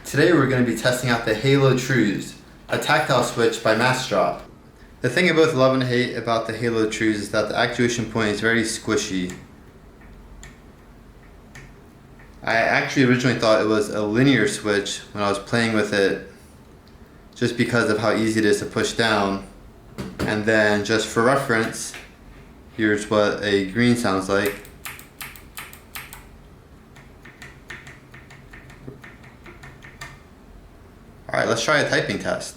Today we're going to be testing out the Halo Trues, a tactile switch by Massdrop. The thing I both love and hate about the Halo Trues is that the actuation point is very squishy. I actually originally thought it was a linear switch when I was playing with it, just because of how easy it is to push down. And then just for reference, here's what a green sounds like. Alright, let's try a typing test.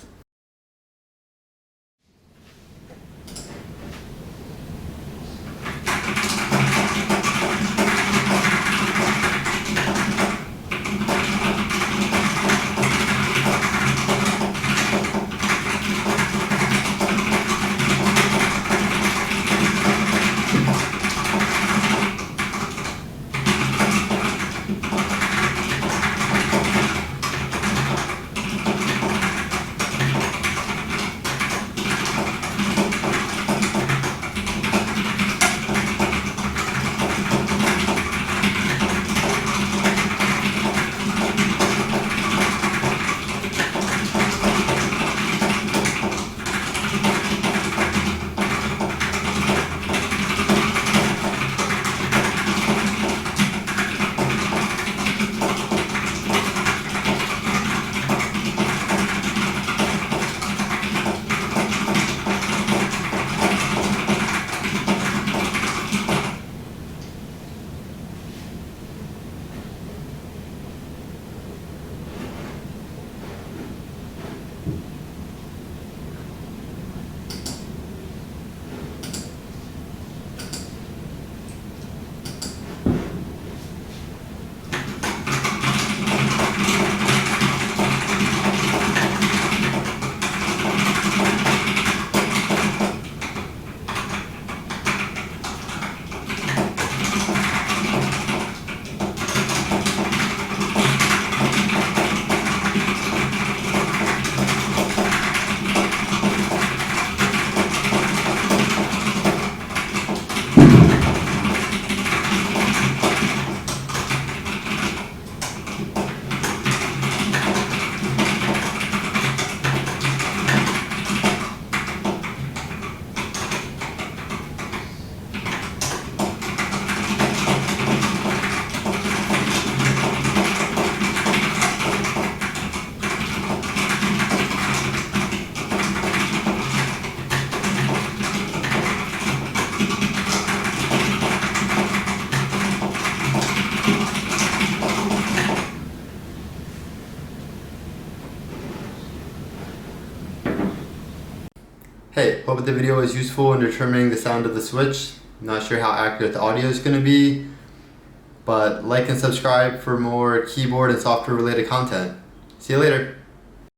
Hey, hope the video was useful in determining the sound of the switch. Not sure how accurate the audio is going to be, but like and subscribe for more keyboard and software related content. See you later.